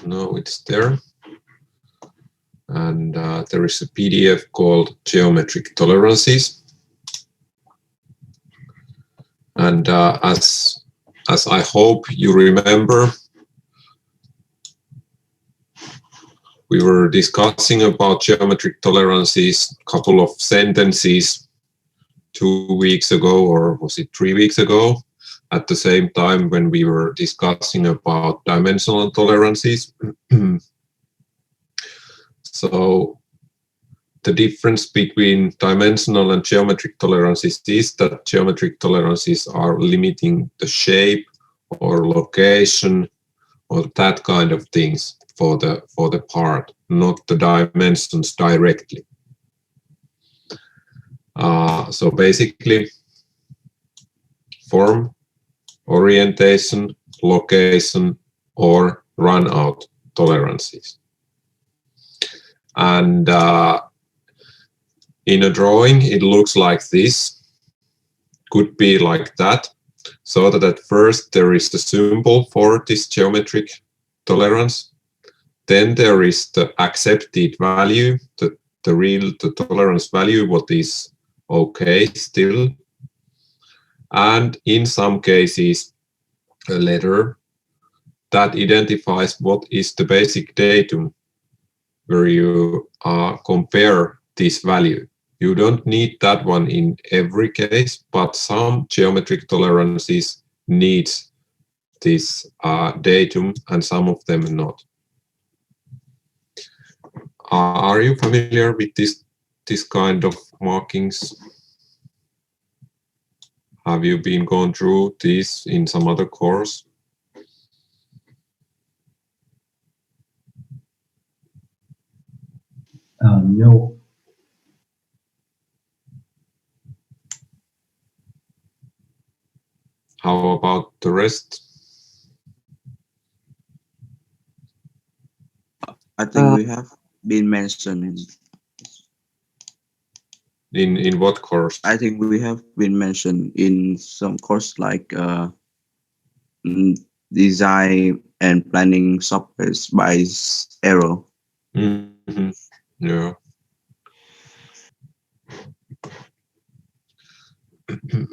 No, it's there. And there is a PDF called Geometric Tolerances. And as I hope you remember, we were discussing about geometric tolerances, a couple of sentences 2 weeks ago, or was it 3 weeks ago, at the same time when we were discussing about dimensional tolerances. So the difference between dimensional and geometric tolerances is that geometric tolerances are limiting the shape or location or that kind of things for the part, not the dimensions directly. So basically, form, orientation, location, or run-out tolerances. And in a drawing, it looks like this. Could be like that. So that at first there is the symbol for this geometric tolerance. Then there is the accepted value, the tolerance value, what is okay still. And in some cases, a letter that identifies what is the basic datum where you compare this value. You don't need that one in every case, but some geometric tolerances needs this datum and some of them not. Are you familiar with this kind of markings? Have you been going through this in some other course? No. How about the rest? I think we have been mentioned. In what course? I think we have been mentioned in some course like design and planning software by Aero. Mm-hmm. Yeah.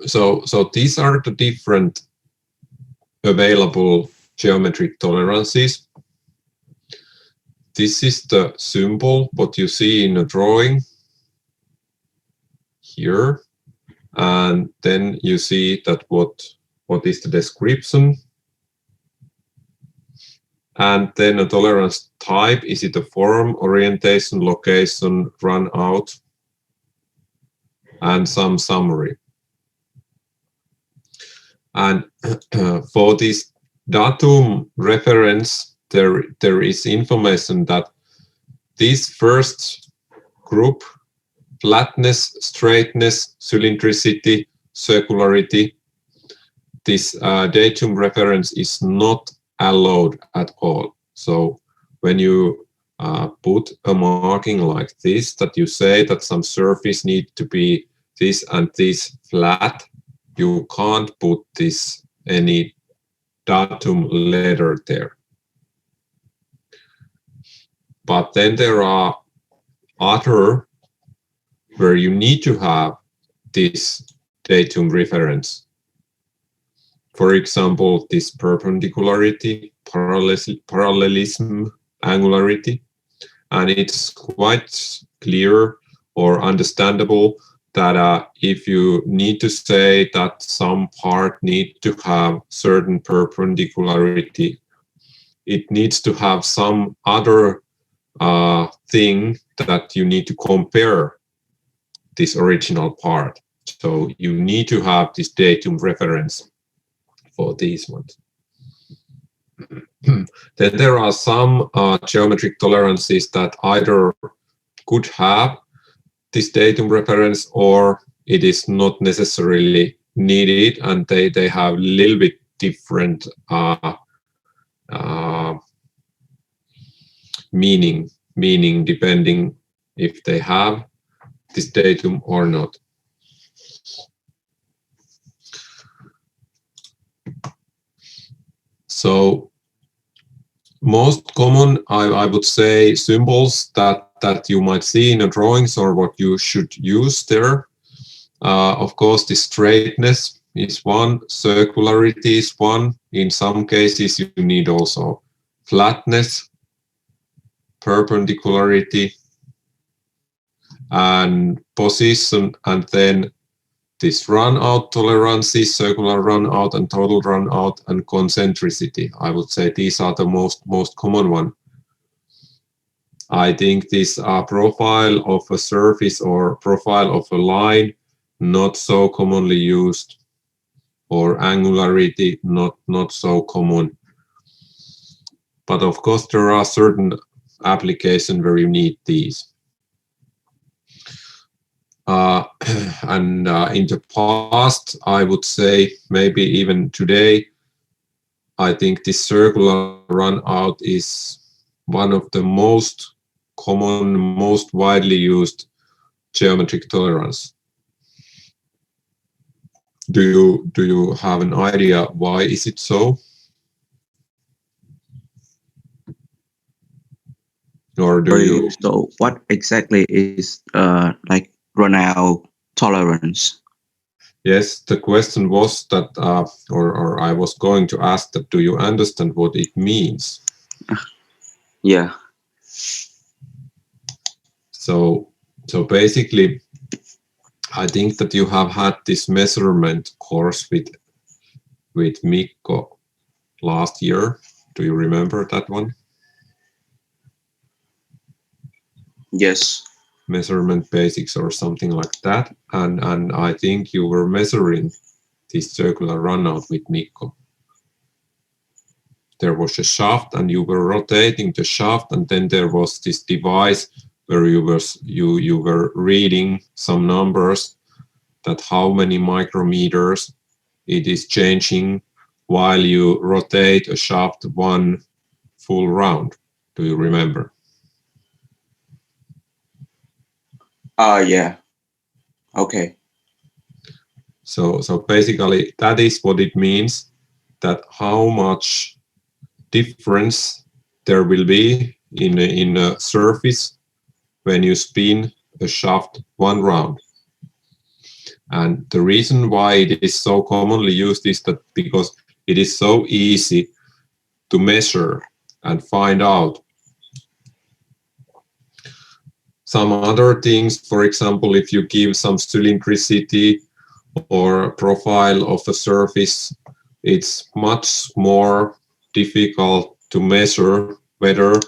So these are the different available geometric tolerances. This is the symbol, what you see in a drawing here. And then you see that what is the description. And then a tolerance type, is it a form, orientation, location, run out, and some summary. And for this datum reference, there is information that this first group, flatness, straightness, cylindricity, circularity, this datum reference is not allowed at all. So when you put a marking like this, that you say that some surface need to be this and this flat, you can't put this any datum letter there. But then there are other where you need to have this datum reference. For example, this perpendicularity, parallelism, angularity, and it's quite clear or understandable that if you need to say that some part need to have certain perpendicularity, it needs to have some other thing that you need to compare this original part. So you need to have this datum reference for these ones. Then there are some geometric tolerances that either could have this datum reference or it is not necessarily needed, and they have a little bit different meaning depending if they have this datum or not. So Most common, I would say, symbols that you might see in the drawings or what you should use there. Of course, the straightness is one, circularity is one. In some cases, you need also flatness, perpendicularity, and position, and then this run-out tolerances, circular run-out and total run-out, and concentricity. I would say these are the most common one. I think this profile of a surface or profile of a line, not so commonly used, or angularity, not so common. But of course, there are certain applications where you need these. And in the past, I would say, maybe even today, I think this circular run-out is one of the most common, most widely used geometric tolerance. Do you have an idea why is it so? Or do you? So what exactly is like run-out tolerance? Yes, the question was that, or I was going to ask that, do you understand what it means? Yeah. So basically, I think that you have had this measurement course with Mikko last year. Do you remember that one? Yes. Measurement basics or something like that. And I think you were measuring this circular runout with Mikko. There was a shaft and you were rotating the shaft, and then there was this device where you were reading some numbers, that how many micrometers it is changing while you rotate a shaft one full round. Do you remember? Yeah. Okay. So basically that is what it means, that how much difference there will be in a surface when you spin a shaft one round. And the reason why it is so commonly used is that because it is so easy to measure and find out. Some other things, for example, if you give some cylindricity or profile of a surface, it's much more difficult to measure whether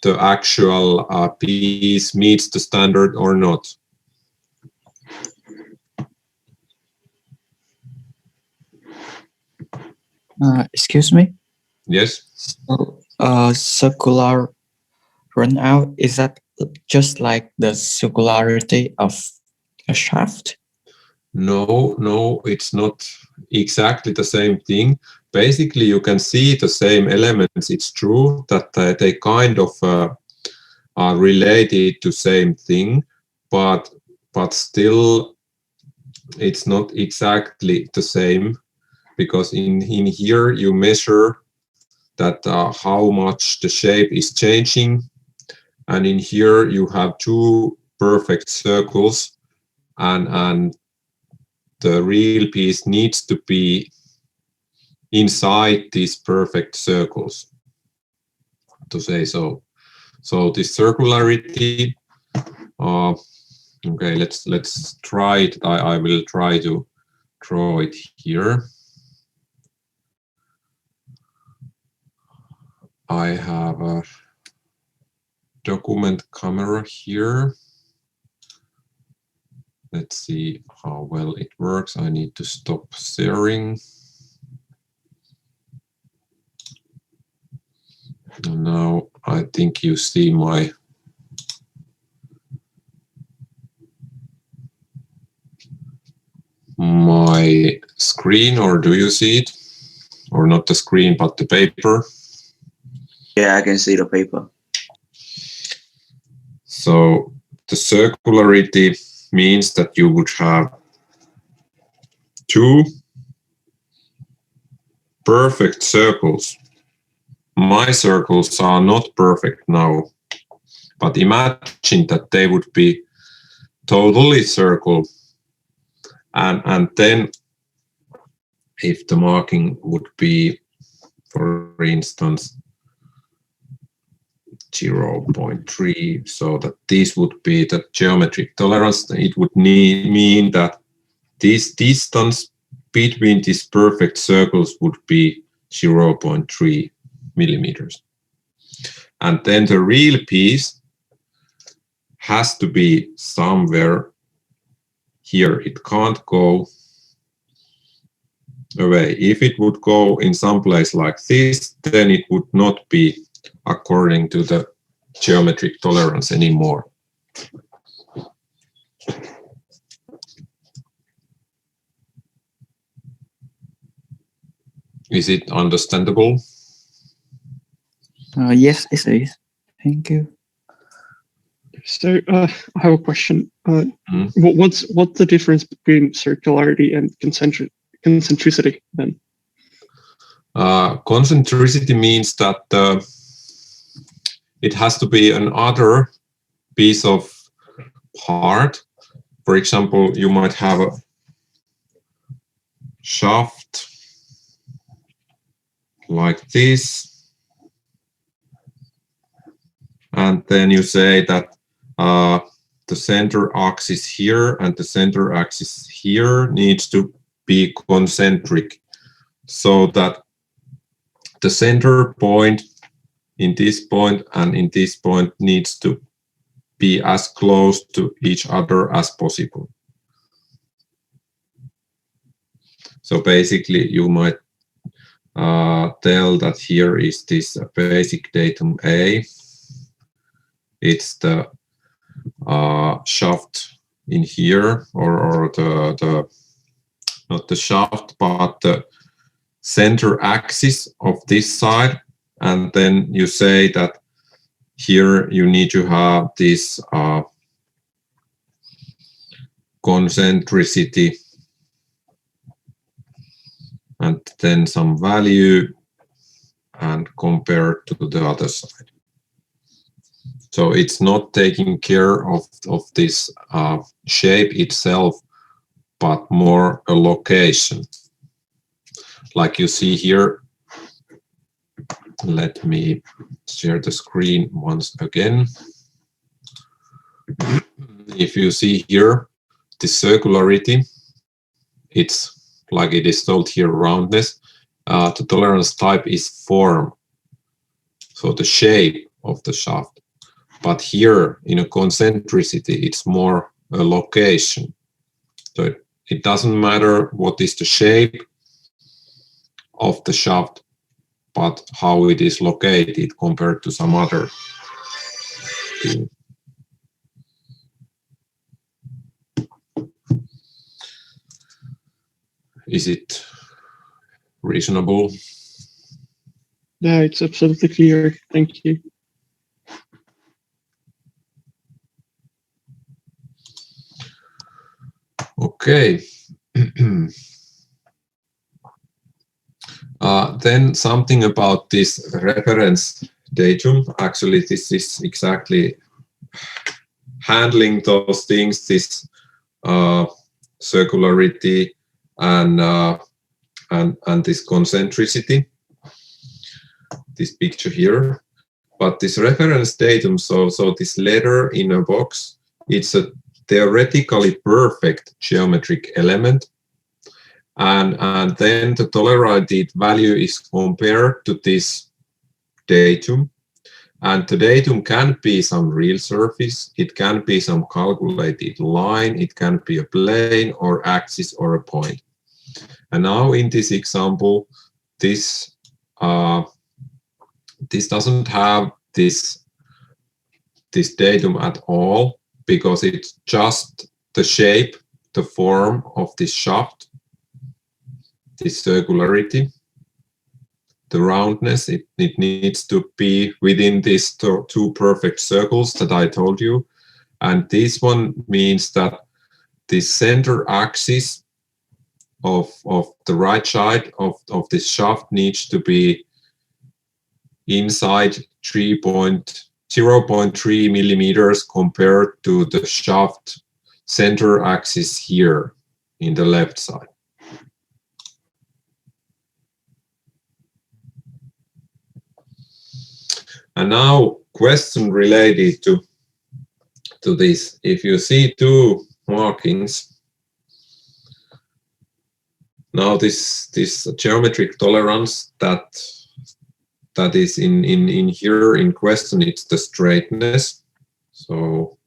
the actual piece meets the standard or not. Excuse me? Yes? So, circular runout, is that just like the circularity of a shaft? No, it's not exactly the same thing. Basically, you can see the same elements. It's true that they kind of are related to same thing, but still it's not exactly the same, because in here you measure that how much the shape is changing, and in here you have two perfect circles, and the real piece needs to be inside these perfect circles, to say so. So this circularity, okay, let's try it. I will try to draw it here. I have a document camera here. Let's see how well it works. I need to stop sharing. And now I think you see my screen, or do you see it? Or not the screen, but the paper? Yeah, I can see the paper. So the circularity means that you would have two perfect circles my circles are not perfect now, but imagine that they would be totally circle, and then if the marking would be, for instance, 0.3, so that this would be the geometric tolerance, it would mean that this distance between these perfect circles would be 0.3 millimeters. And then the real piece has to be somewhere here. It can't go away. If it would go in some place like this, then it would not be according to the geometric tolerance anymore. Is it understandable? Yes, it is. Thank you. So I have a question. What's the difference between circularity and concentricity then? Concentricity means that it has to be another piece of part. For example, you might have a shaft like this, and then you say that the center axis here and the center axis here needs to be concentric, so that the center point in this point and in this point needs to be as close to each other as possible. So basically you might tell that here is this basic datum A. It's the shaft in here, or the not the shaft, but the center axis of this side. And then you say that here you need to have this concentricity and then some value and compare to the other side. So it's not taking care of this shape itself, but more a location. Like you see here, let me share the screen once again. If you see here, the circularity, it's like it is told here, roundness. The tolerance type is form, so the shape of the shaft. But here in a concentricity, it's more a location. So it doesn't matter what is the shape of the shaft, but how it is located compared to some other thing. Is it reasonable? Yeah, it's absolutely clear. Thank you. Okay. Then something about this reference datum. Actually, this is exactly handling those things, this circularity and this concentricity, this picture here. But this reference datum, so this letter in a box, it's a theoretically perfect geometric element. And then the tolerated value is compared to this datum. And the datum can be some real surface, it can be some calculated line, it can be a plane or axis or a point. And now in this example, this doesn't have this datum at all, because it's just the shape, the form of this shaft, this circularity, the roundness. It needs to be within these two perfect circles that I told you. And this one means that the center axis of the right side of this shaft needs to be inside 0.3 millimeters compared to the shaft center axis here in the left side. And now question related to this. If you see two markings, now this geometric tolerance that is in here in question, it's the straightness. So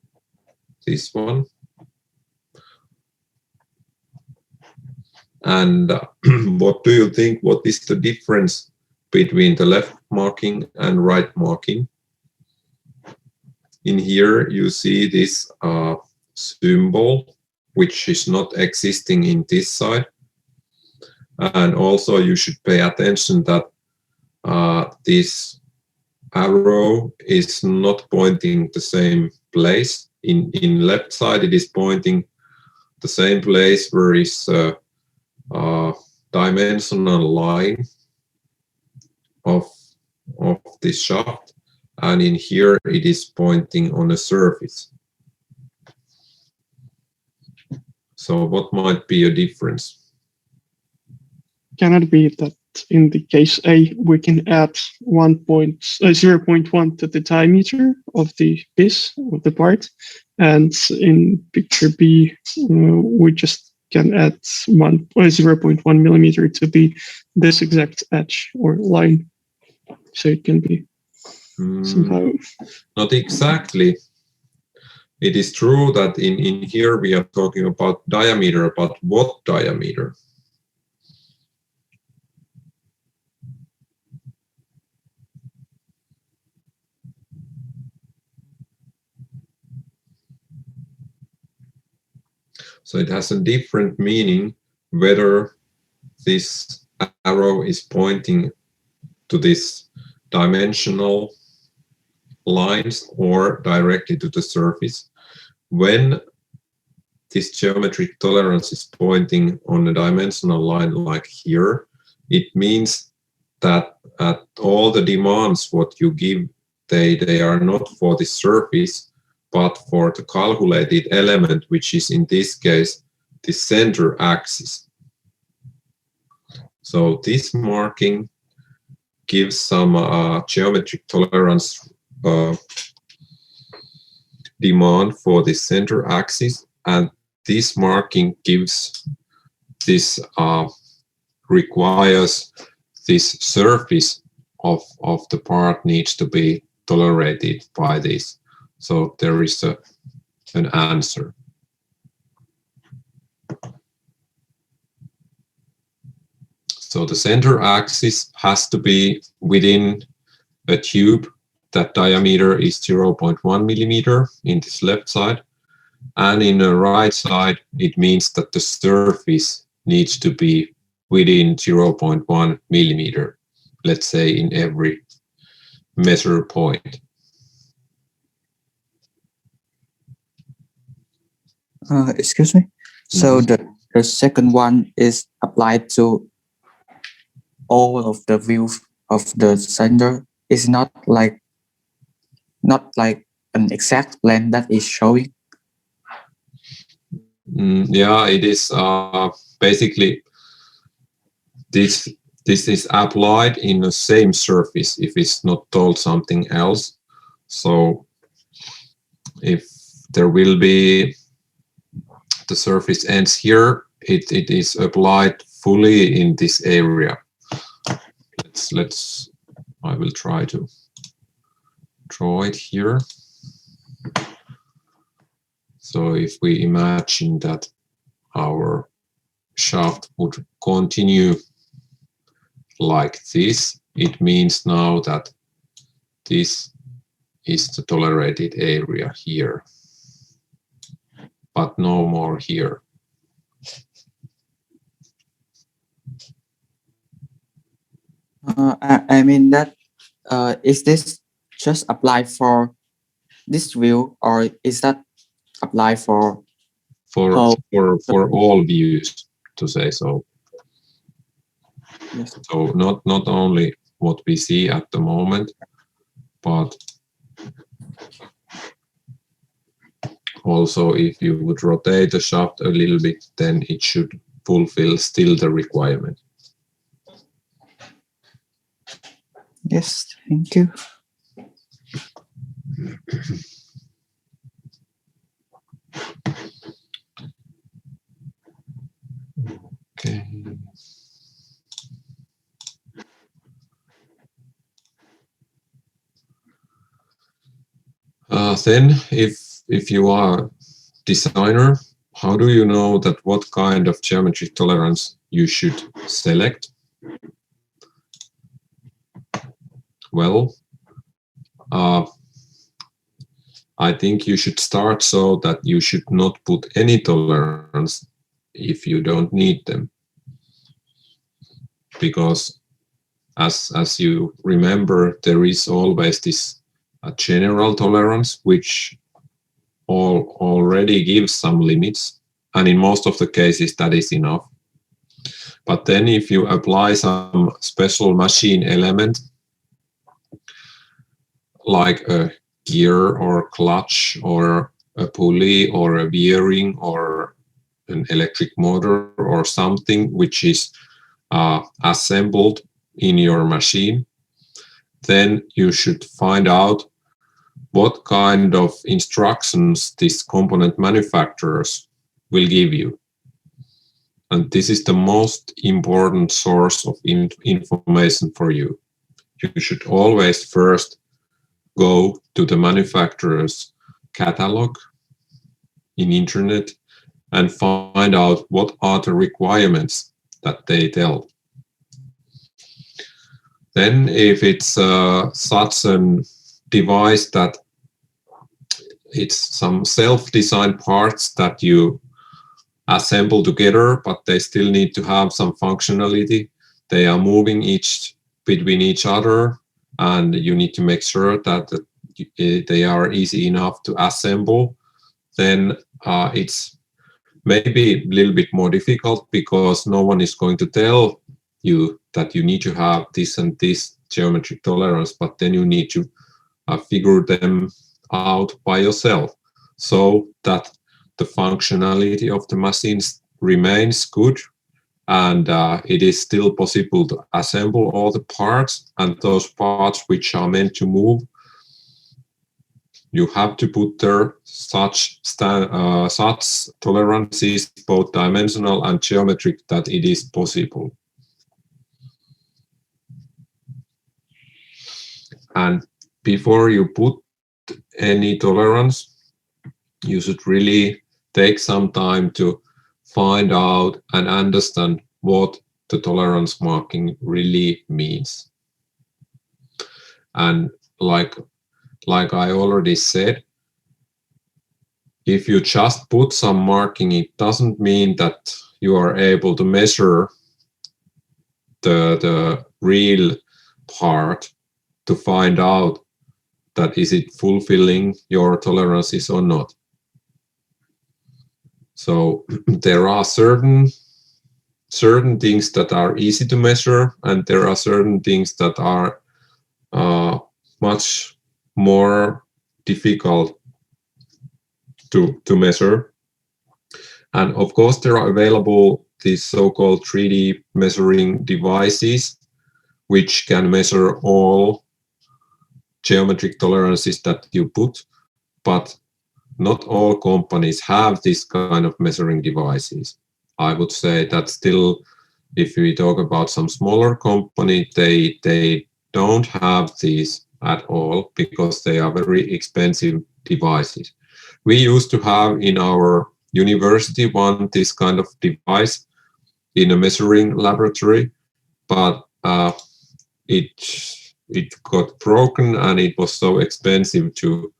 this one. And what do you think? What is the difference between the left marking and right marking? In here you see this symbol, which is not existing in this side. And also you should pay attention that this arrow is not pointing the same place. In left side it is pointing the same place where is a dimensional line of this shaft, and in here it is pointing on a surface. So what might be a difference? Can it be that in the case A, we can add 0.1 to the diameter of the piece, of the part, and in picture B, we just can add 0.1 millimeter to this exact edge or line. So it can be somehow. Not exactly. It is true that in here we are talking about diameter, but what diameter? So it has a different meaning whether this arrow is pointing to this dimensional lines or directly to the surface. When this geometric tolerance is pointing on a dimensional line like here, it means that at all the demands what you give, they are not for the surface, but for the calculated element, which is in this case the center axis. So this marking gives some geometric tolerance demand for the center axis, and this marking gives this requires this surface of the part needs to be tolerated by this. So there is an answer. So the center axis has to be within a tube that diameter is 0.1 millimeter in this left side. And in the right side, it means that the surface needs to be within 0.1 millimeter, let's say in every measure point. Excuse me. So the second one is applied to all of the views of the center. Is not like an exact plan that is showing. Yeah, it is basically this is applied in the same surface if it's not told something else. So if there will be the surface ends here, it is applied fully in this area. I will try to draw it here. So if we imagine that our shaft would continue like this, it means now that this is the tolerated area here, but no more here. I mean that is this just applied for this view, or is that applied for all views, to say so? Yes. So not only what we see at the moment, but also if you would rotate the shaft a little bit, then it should fulfill still the requirement. Yes, thank you. Okay. Then if you are designer, how do you know that what kind of geometry tolerance you should select? Well, I think you should start so that you should not put any tolerance if you don't need them. Because as you remember, there is always this general tolerance, which already gives some limits. And in most of the cases, that is enough. But then if you apply some special machine element, like a gear or clutch or a pulley or a bearing or an electric motor or something which is assembled in your machine, then you should find out what kind of instructions these component manufacturers will give you. And this is the most important source of information for you. You should always first go to the manufacturer's catalog in internet and find out what are the requirements that they tell. Then if it's such a device that it's some self-designed parts that you assemble together, but they still need to have some functionality, they are moving between each other, and you need to make sure that they are easy enough to assemble, then it's maybe a little bit more difficult because no one is going to tell you that you need to have this and this geometric tolerance, but then you need to figure them out by yourself so that the functionality of the machines remains good and it is still possible to assemble all the parts, and those parts which are meant to move, you have to put there such tolerances, both dimensional and geometric, that it is possible. And before you put any tolerance, you should really take some time to find out and understand what the tolerance marking really means. And like I already said, if you just put some marking, it doesn't mean that you are able to measure the real part to find out that is it fulfilling your tolerances or not. So there are certain things that are easy to measure, and there are certain things that are much more difficult to measure. And of course, there are available these so-called 3D measuring devices, which can measure all geometric tolerances that you put, but not all companies have this kind of measuring devices. I would say that still, if we talk about some smaller company, they don't have these at all because they are very expensive devices. We used to have in our university this kind of device in a measuring laboratory, but it got broken and it was so expensive to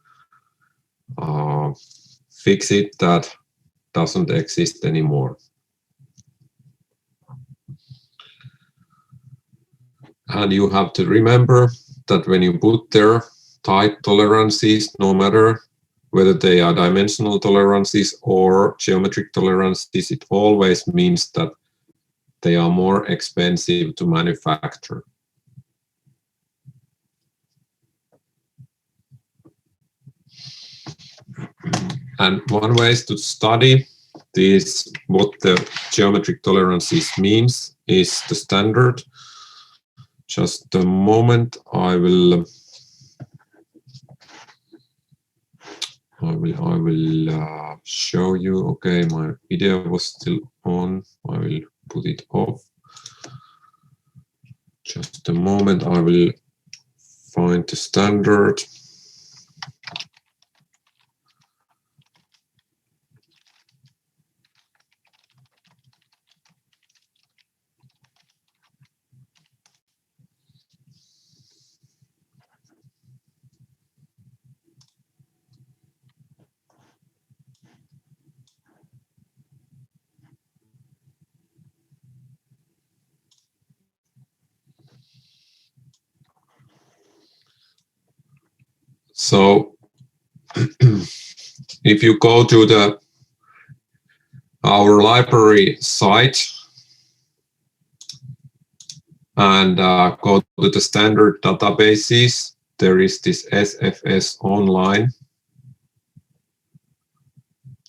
fix it that doesn't exist anymore. And you have to remember that when you put their tight tolerances, no matter whether they are dimensional tolerances or geometric tolerances, it always means that they are more expensive to manufacture. And one way is to study this, what the geometric tolerances means is the standard. Just a moment, I will show you. Okay, my video was still on. I will put it off. Just a moment, I will find the standard. So if you go to our library site and go to the standard databases, there is this SFS online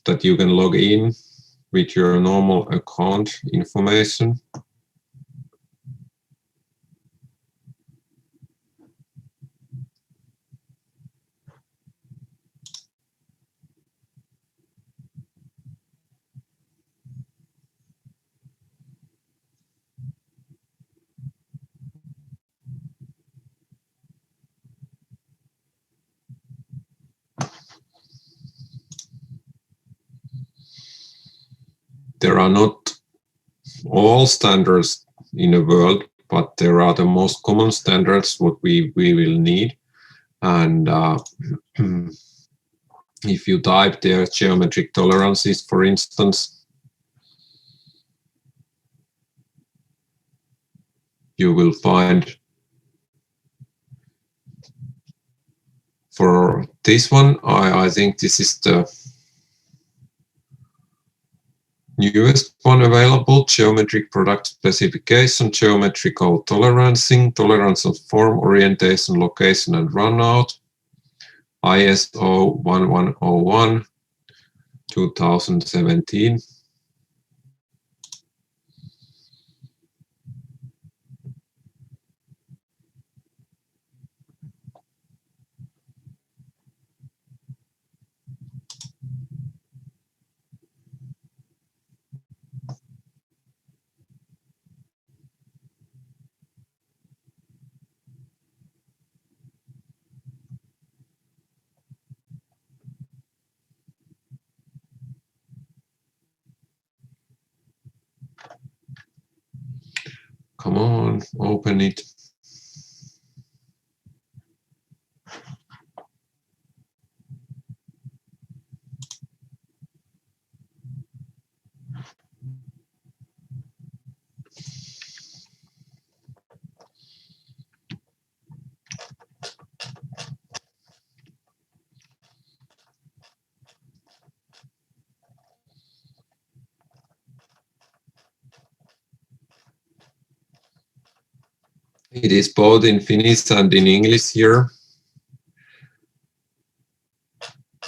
that you can log in with your normal account information. There are not all standards in the world, but there are the most common standards what we will need. And if you type there geometric tolerances, for instance, you will find for this one, I think this is the newest one available, geometric product specification, geometrical tolerancing, tolerance of form, orientation, location, and runout, ISO 1101, 2017. Come on, open it. It is both in Finnish and in English here.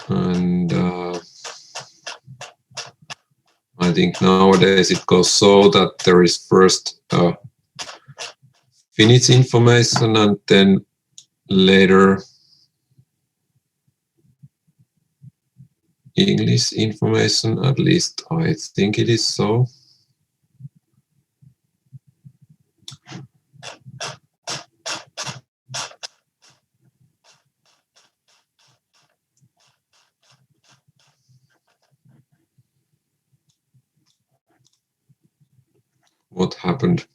And I think nowadays it goes so that there is first Finnish information and then later English information, at least I think it is so. What happened?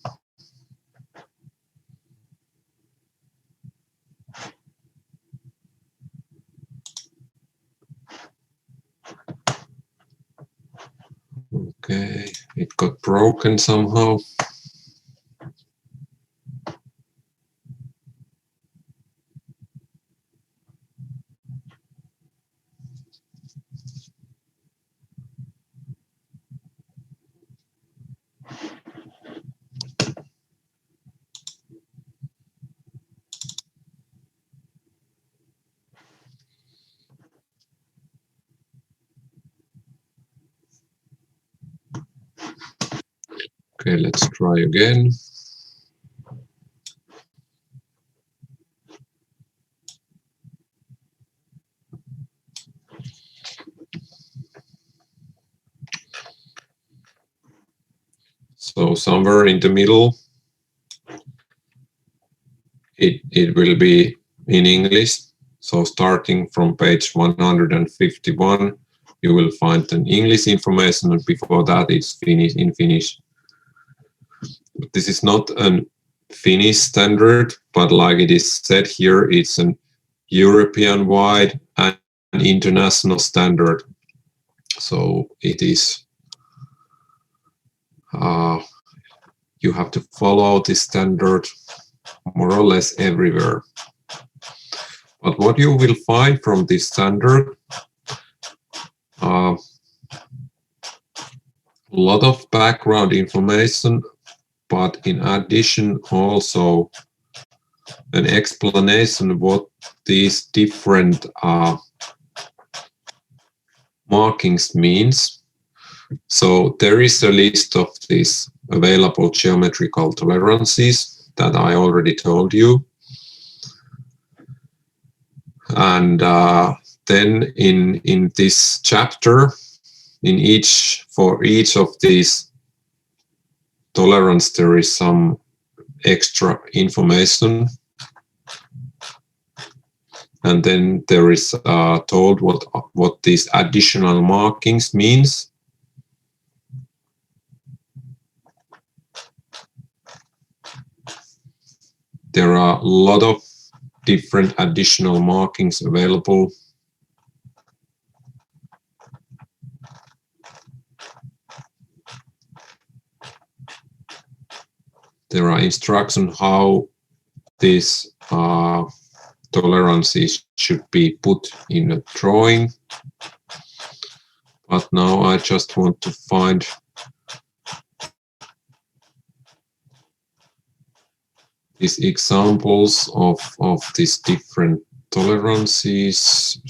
Okay, it got broken somehow. Okay, let's try again. So somewhere in the middle, it will be in English. So starting from page 151, you will find an English information, and before that it's Finnish in Finnish. But this is not a Finnish standard, but like it is said here, it's an European-wide and international standard. So it is, you have to follow this standard more or less everywhere. But what you will find from this standard, a lot of background information, but in addition also an explanation what these different markings means. So there is a list of these available geometrical tolerances that I already told you. And then in this chapter, for each of these tolerance, there is some extra information. And then there is told what these additional markings means. There are a lot of different additional markings available. There are instructions how these tolerances should be put in a drawing. But now I just want to find these examples of these different tolerances.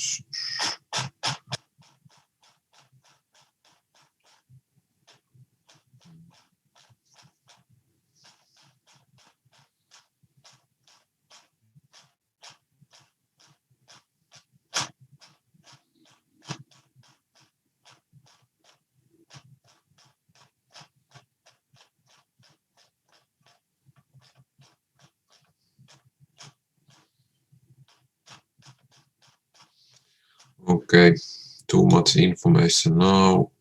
Okay, too much information now.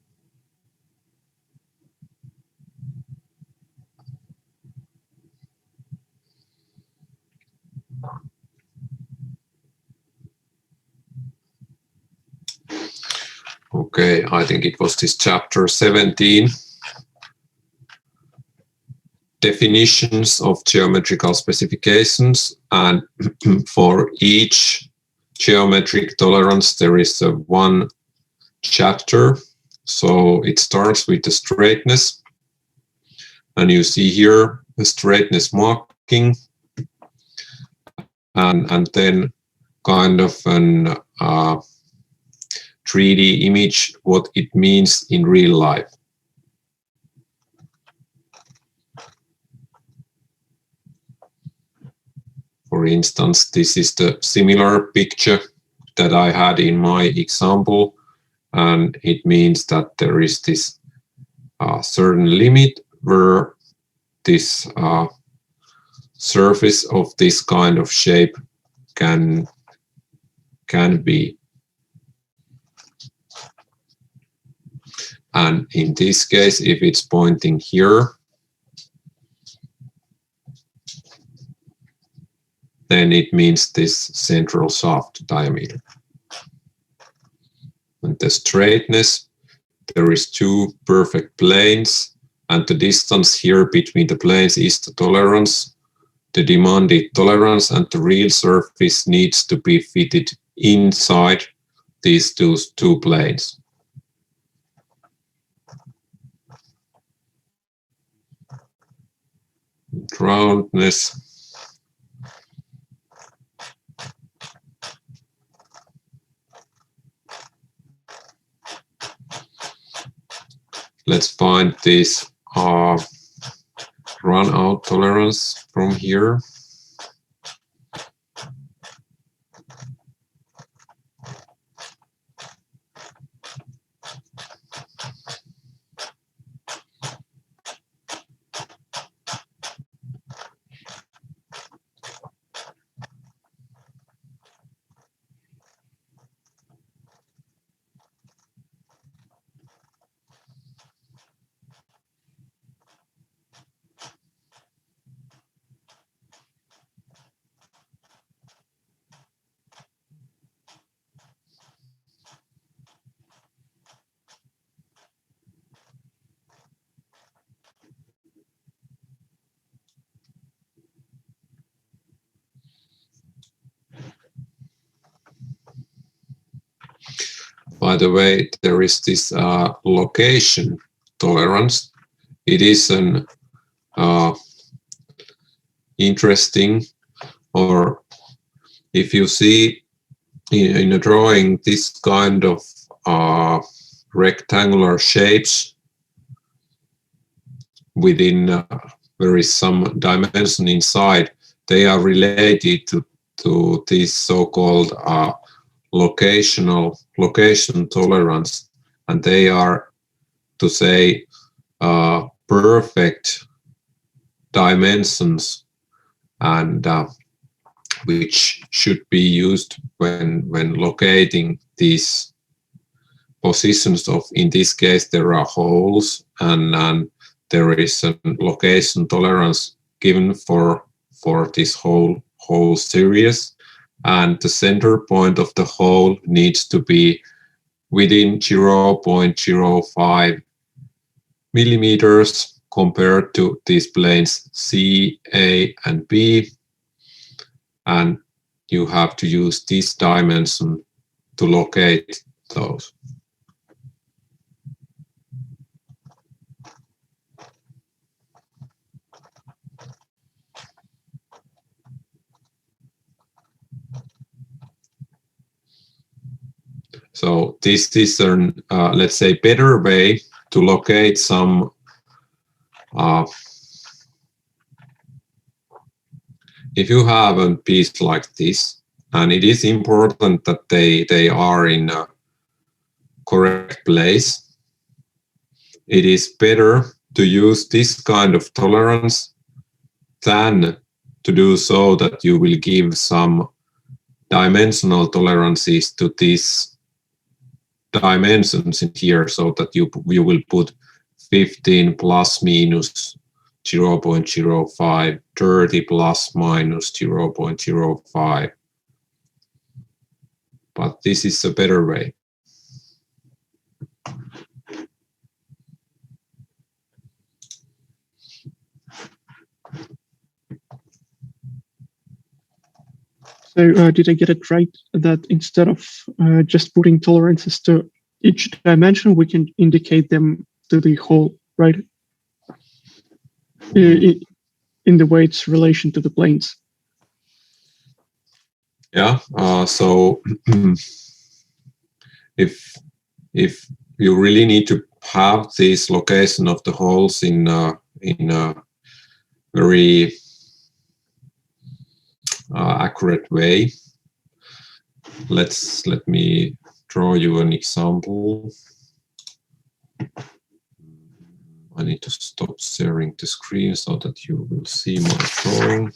Okay, I think it was this chapter 17. Definitions of geometrical specifications, and for each geometric tolerance there is one chapter. So it starts with the straightness, and you see here the straightness marking, and then kind of an 3D image what it means in real life. For instance, this is the similar picture that I had in my example, and it means that there is this certain limit where this surface of this kind of shape can be. And in this case, if it's pointing here, then it means this central shaft diameter. And the straightness, there is two perfect planes, and the distance here between the planes is the tolerance. The demanded tolerance and the real surface needs to be fitted inside these two planes. Roundness. Let's find these run out tolerance from here. By the way, there is this location tolerance. It is an interesting, or if you see in a drawing this kind of rectangular shapes within there is some dimension inside, they are related to this so-called location tolerance, and they are, to say, perfect dimensions, and which should be used when locating these positions of, in this case, there are holes, and there is a location tolerance given for this whole series, and the center point of the hole needs to be within 0.05 millimeters compared to these planes C, A, and B, and you have to use this dimension to locate those. So this is an, let's say, better way to locate some if you have a piece like this, and it is important that they are in a correct place, it is better to use this kind of tolerance than to do so that you will give some dimensional tolerances to these dimensions in here, so that you will put 15 plus minus 0.05, 30 plus minus 0.05. But this is a better way. So did I get it right that instead of just putting tolerances to each dimension, we can indicate them to the whole, right? In the way it's relation to the planes. Yeah. So if you really need to have this location of the holes in a very accurate way, let me draw you an example. I need to stop sharing the screen so that you will see my drawing.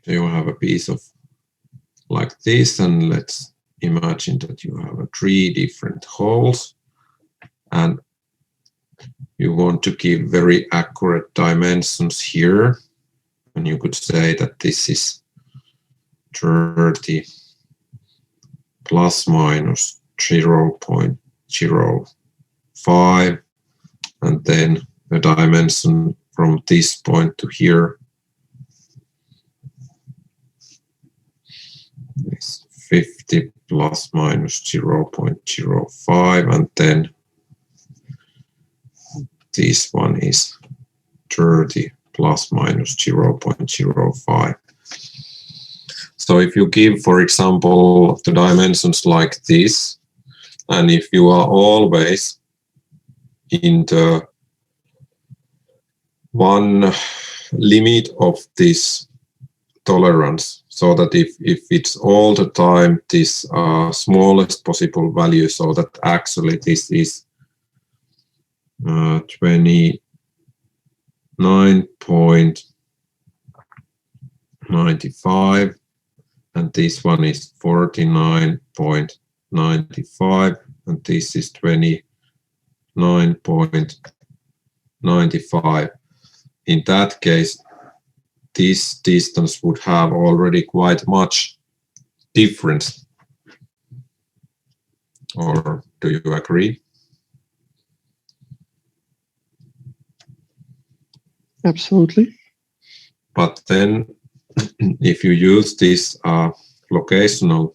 You have a piece of like this, and let's imagine that you have 3 different holes, and you want to give very accurate dimensions here, and you could say that this is 30 plus minus 0.05, and then the dimension from this point to here is 50 plus minus 0.05, and then this one is 30 plus minus 0.05. So if you give, for example, the dimensions like this, and if you are always in the one limit of this tolerance, so that if it's all the time this smallest possible value, so that actually this is 29.95, and this one is 49.95, and this is 29.95. In that case, this distance would have already quite much difference. Or do you agree? Absolutely. But then if you use this locational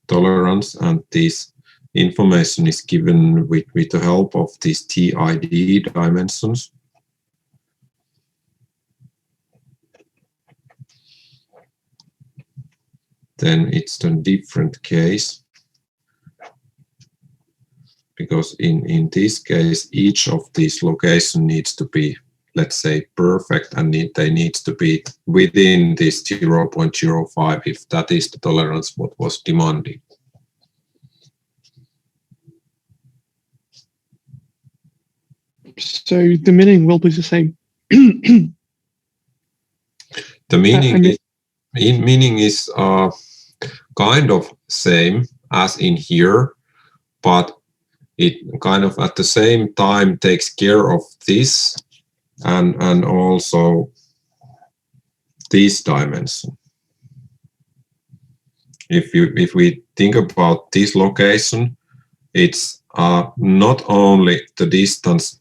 tolerance, and this information is given with the help of these TID dimensions, then it's a different case, because in this case each of these locations needs to be, let's say, perfect, and they need to be within this 0.05 if that is the tolerance what was demanded. So the meaning will be the same. The meaning is kind of same as in here, but it kind of at the same time takes care of this and also this dimension. If we think about this location, it's not only the distance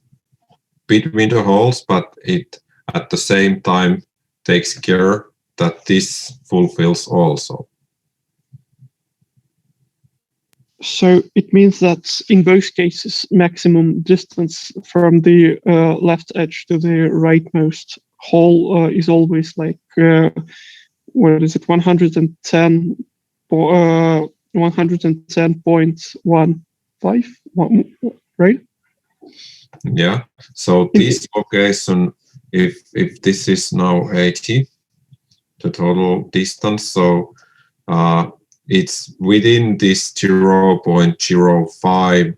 between the holes, but it at the same time takes care that this fulfills also. So it means that in both cases, maximum distance from the left edge to the rightmost hole is always like, what is it, 110, 110.15, right? Yeah, so this location, if this is now 80, the total distance, so it's within this 0.05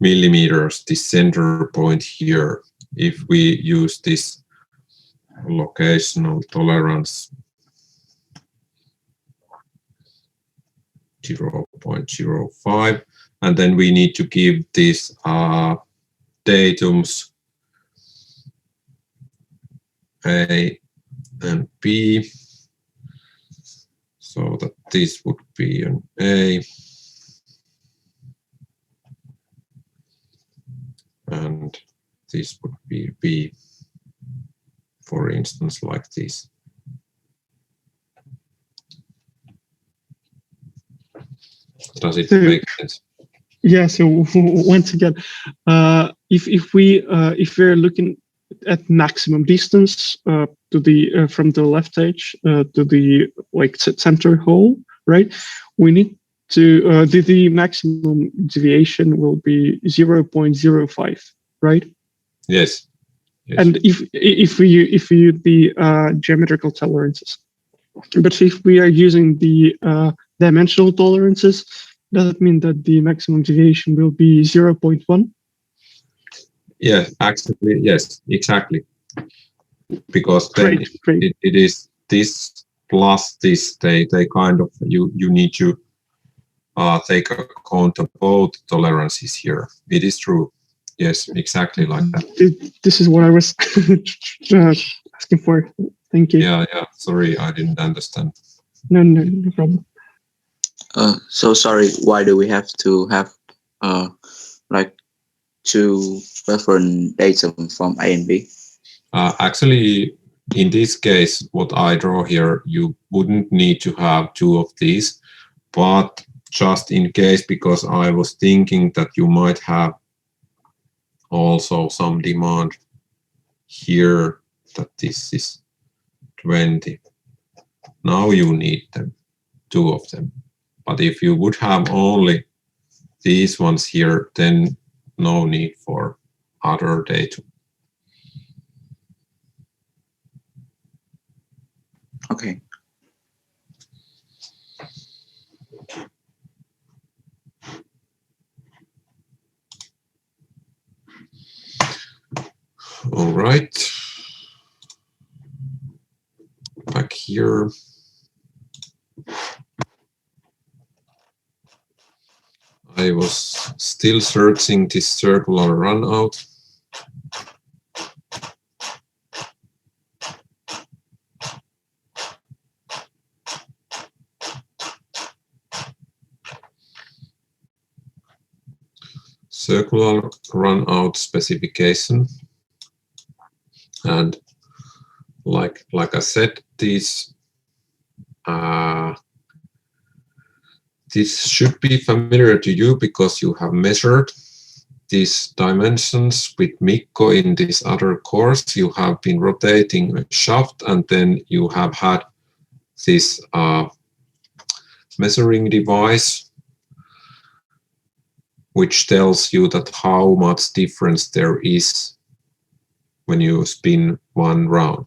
millimeters, the center point here, if we use this locational tolerance 0.05, and then we need to give this datums A and B, so that this would be an A, and this would be B, for instance, like this. Does it make sense? Yeah. So once again, if we're looking at maximum distance to the from the left edge to the like center hole, right? We need to the maximum deviation will be 0.05, right? Yes. Yes. And if we use the geometrical tolerances, but if we are using the dimensional tolerances, does it mean that the maximum deviation will be 0.1? Yeah, actually, yes, exactly. Because then Great. it is this plus this, they kind of, you need to take account of both tolerances here. It is true. Yes, exactly like that. This is what I was asking for. Thank you. Yeah, sorry, I didn't understand. No problem. So sorry, why do we have to have like two reference datum from A and B? Actually, in this case, what I draw here, you wouldn't need to have two of these, but just in case, because I was thinking that you might have also some demand here that this is 20. Now you need them, 2 of them. But if you would have only these ones here, then no need for other data. Okay. All right. Back here. I was still searching this circular runout. Circular runout specification. And like I said, this should be familiar to you because you have measured these dimensions with Mikko in this other course. You have been rotating a shaft, and then you have had this measuring device which tells you that how much difference there is when you spin one round.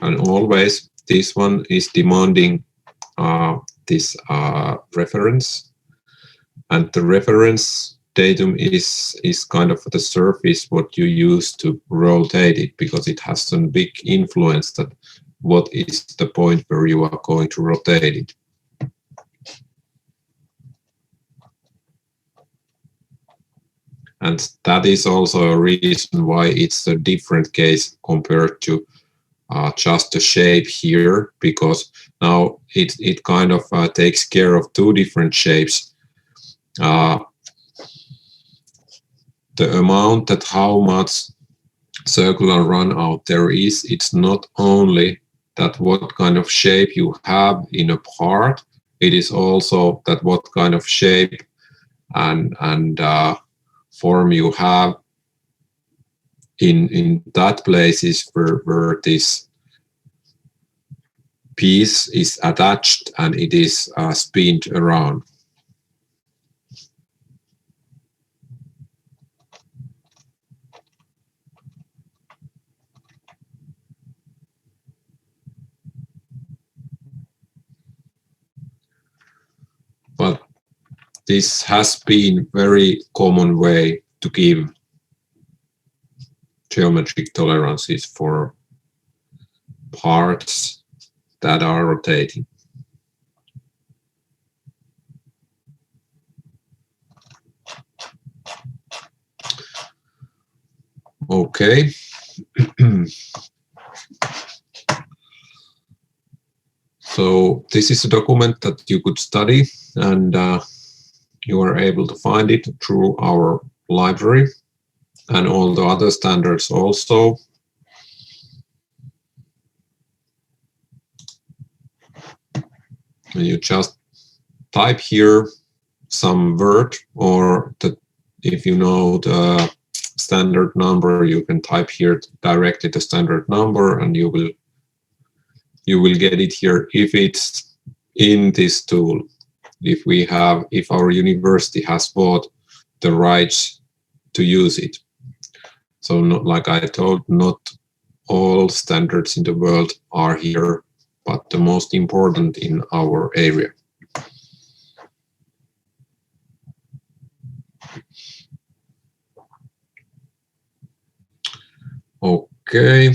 And always this one is demanding this reference, and the reference datum is kind of the surface what you use to rotate it, because it has some big influence that what is the point where you are going to rotate it. And that is also a reason why it's a different case compared to just the shape here, because now it kind of takes care of 2 different shapes. The amount that how much circular runout there is, it's not only that what kind of shape you have in a part, it is also that what kind of shape and form you have in that places where this piece is attached and it is spinned around. But this has been very common way to give geometric tolerances for parts that are rotating. Okay. So this is a document that you could study, and you are able to find it through our library and all the other standards also. And you just type here some word, or if you know the standard number, you can type here directly the standard number, and you will get it here if it's in this tool. If our university has bought the rights to use it. So not, like I told, not all standards in the world are here, but the most important in our area. Okay.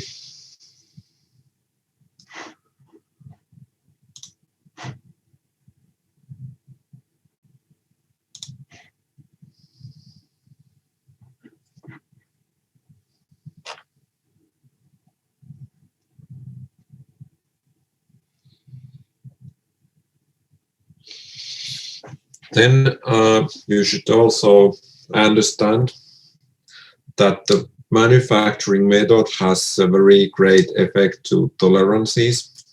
Then you should also understand that the manufacturing method has a very great effect to tolerances.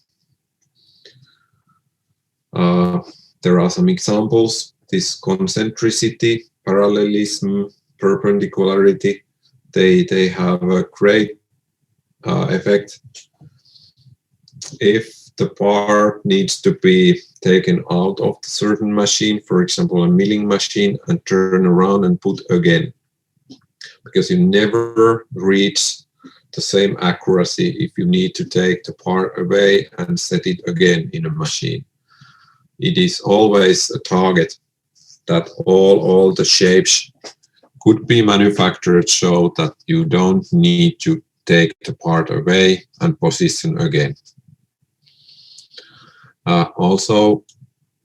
There are some examples. this concentricity, parallelism, perpendicularity, they have a great effect. If the part needs to be taken out of the certain machine, for example, a milling machine, and turn around and put again, because you never reach the same accuracy if you need to take the part away and set it again in a machine. It is always a target that all the shapes could be manufactured so that you don't need to take the part away and position again. Also,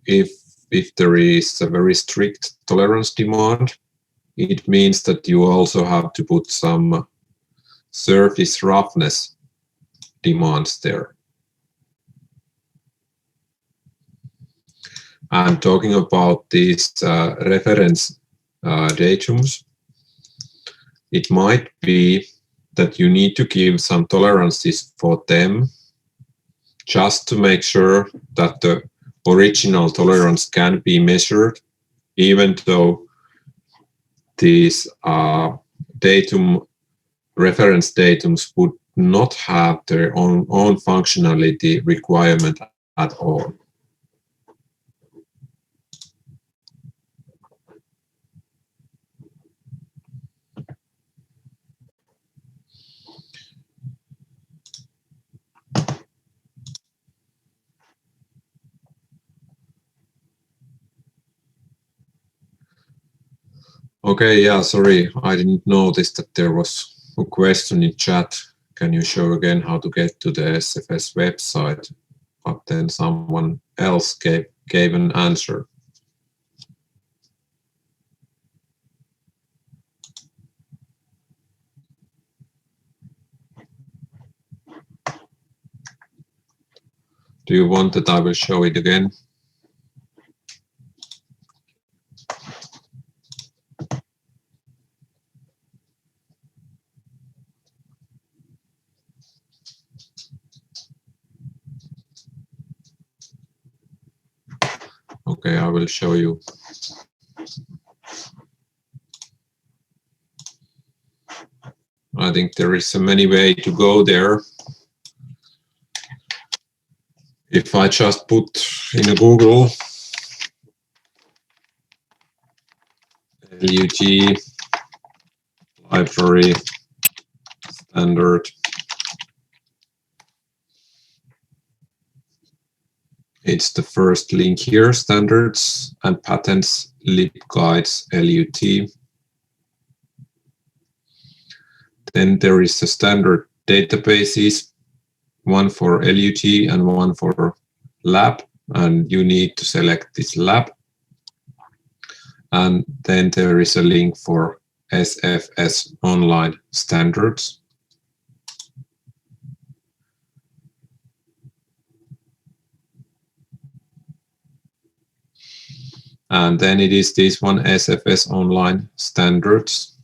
if there is a very strict tolerance demand, it means that you also have to put some surface roughness demands there. And talking about these reference datums, it might be that you need to give some tolerances for them just to make sure that the original tolerance can be measured, even though these datum reference datums would not have their own functionality requirement at all. Okay, yeah, sorry, I didn't notice that there was a question in chat. Can you show again how to get to the SFS website? But then someone else gave an answer. Do you want that I will show it again? Okay, I will show you. I think there is so many ways to go there. If I just put in Google LUT library standard, it's the first link here, standards and patents libguides LUT. Then there is the standard databases, one for LUT and one for lab, and you need to select this lab. And then there is a link for SFS online standards. And then it is this one, SFS online standards.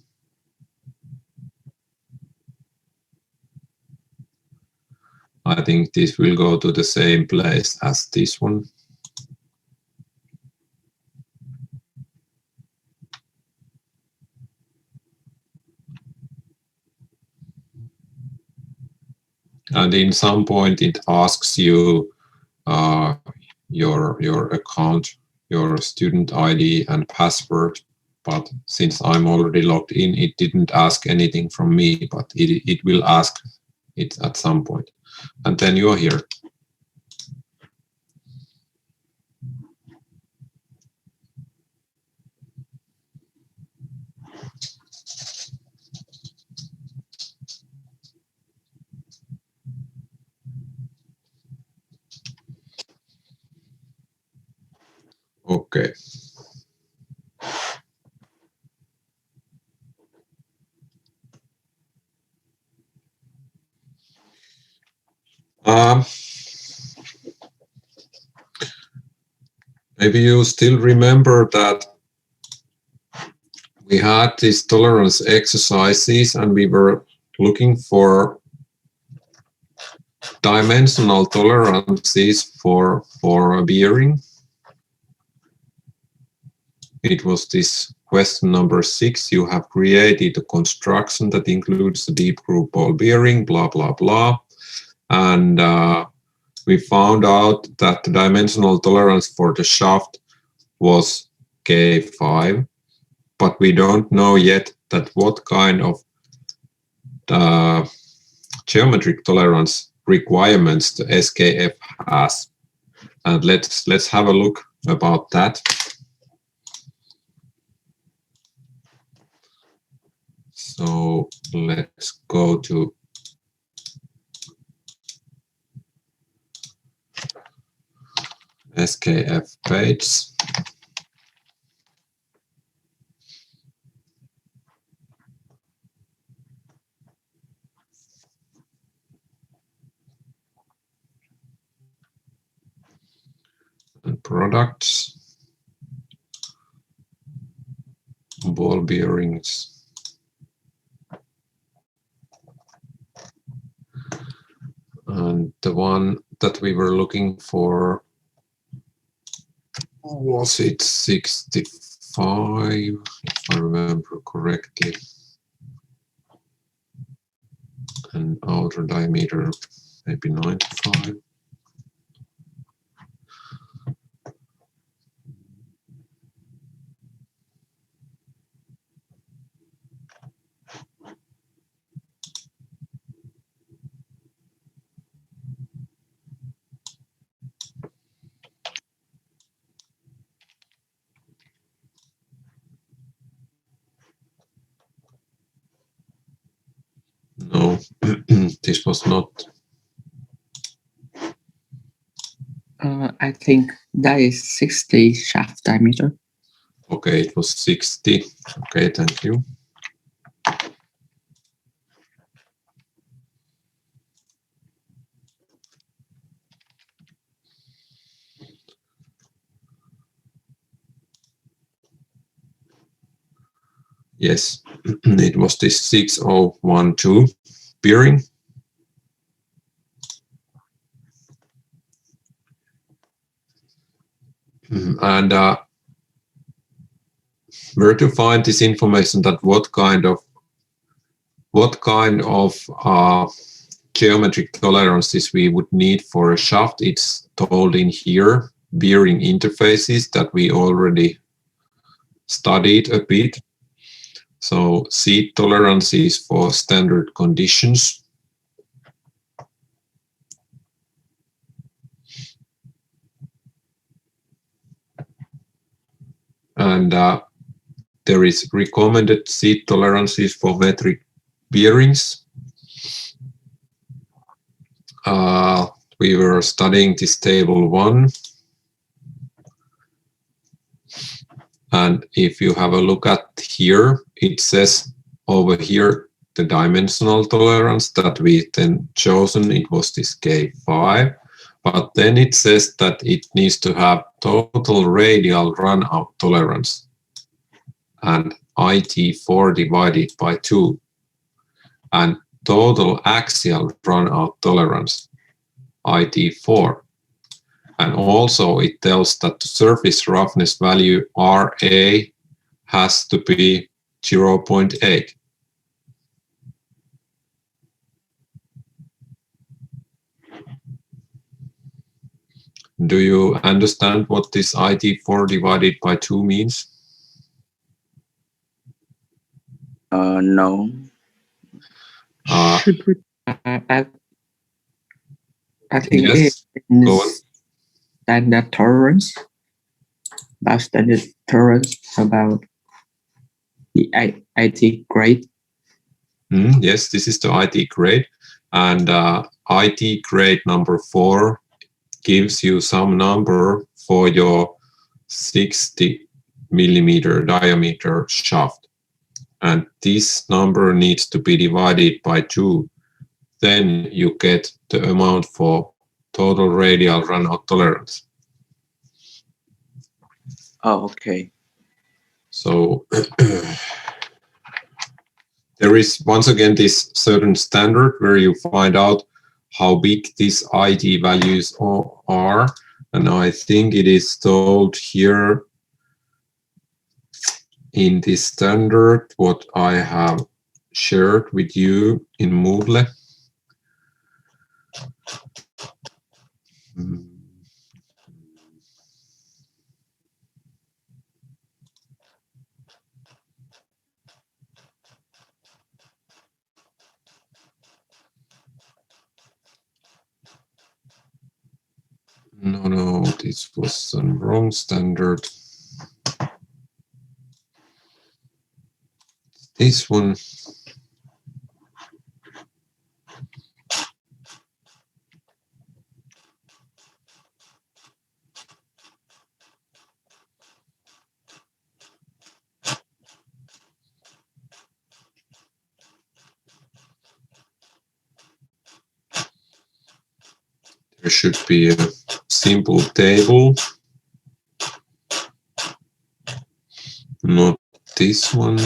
I think this will go to the same place as this one. And in some point it asks you your account, your student ID and password. But since I'm already logged in, it didn't ask anything from me, but it will ask it at some point. And then you're here. Okay. Maybe you still remember that we had these tolerance exercises and we were looking for dimensional tolerances for a bearing. it was this question number 6. You have created a construction that includes the deep groove ball bearing, blah, blah, blah. And we found out that the dimensional tolerance for the shaft was K5, but we don't know yet that what kind of geometric tolerance requirements the SKF has. And let's have a look about that. So let's go to SKF page. And products, ball bearings. And the one that we were looking for, was it 65, if I remember correctly, and outer diameter maybe 95. No, this was not. I think that is 60 shaft diameter. Okay, it was 60. Okay, thank you. Yes, it was this 6012 bearing. And where to find this information, that what kind of geometric tolerances we would need for a shaft? It's told in here, bearing interfaces, that we already studied a bit. So seat tolerances for standard conditions. And there is recommended seat tolerances for metric bearings. We were studying this table 1. And if you have a look at here, it says over here the dimensional tolerance that we then chosen, it was this K5. But then it says that it needs to have total radial runout tolerance and IT4 divided by 2, and total axial runout tolerance, IT4. And also it tells that the surface roughness value RA has to be 0.8. Do you understand what this IT4 divided by 2 means? No. Should we? I think Yes, it go on. is standard tolerance. About standard tolerance about the IT grade. Yes, this is the IT grade, and IT grade number 4 gives you some number for your 60 millimeter diameter shaft, and this number needs to be divided by 2. Then you get the amount for total radial runout tolerance. Oh, okay. So there is once again this certain standard where you find out how big these IT values are. And I think it is told here in this standard, what I have shared with you in Moodle. No, this was the wrong standard. This one. There should be a simple table. Not this one.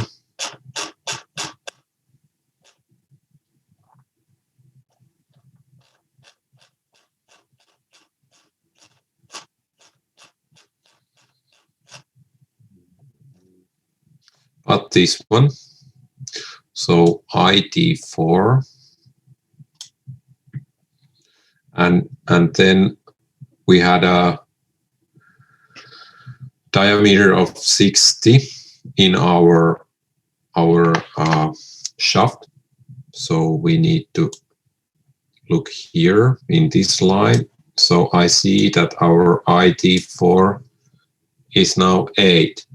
But this one. So ID4. And then we had a diameter of 60 in our shaft. So we need to look here in this line. So I see that our ID4 is now 8.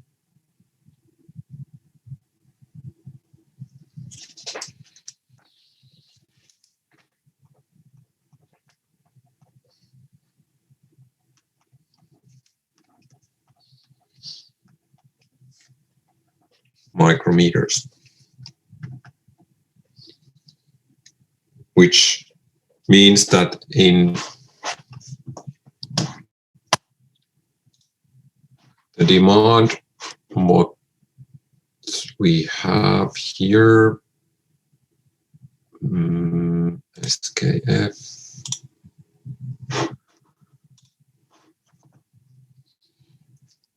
Micrometers, which means that in the demand, what we have here, SKF,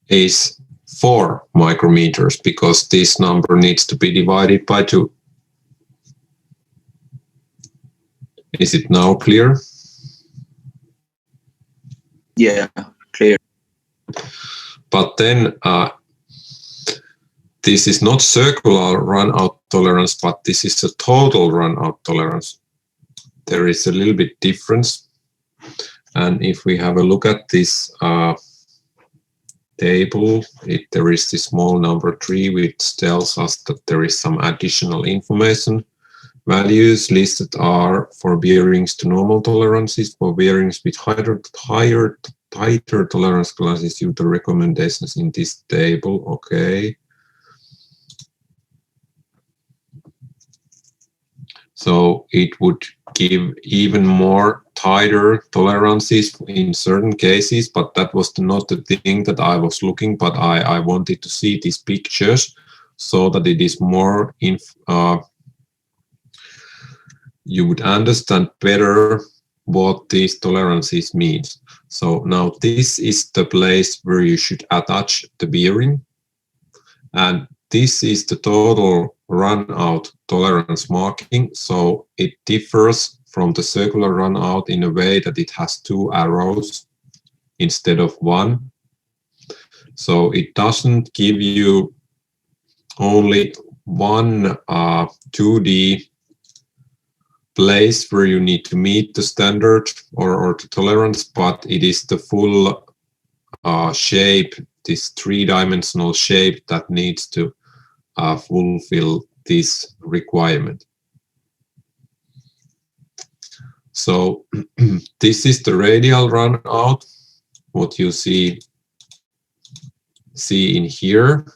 is 4 micrometers, because this number needs to be divided by 2. Is it now clear? Yeah, clear. But then this is not circular runout tolerance, but this is a total runout tolerance. There is a little bit difference. And if we have a look at this table, there is this small number 3, which tells us that there is some additional information. Values listed are for bearings to normal tolerances, for bearings with tighter tolerance classes due to recommendations in this table. Okay. So it would give even more tighter tolerances in certain cases, but that was not the thing that I was looking, but I wanted to see these pictures so that it is more, you would understand better what these tolerances means. So now this is the place where you should attach the bearing, and this is the total runout tolerance marking. So it differs from the circular runout in a way that it has 2 arrows instead of 1. So it doesn't give you only one 2D place where you need to meet the standard or the tolerance, but it is the full shape, this 3-dimensional shape that needs to fulfill this requirement. So this is the radial runout, what you see in here,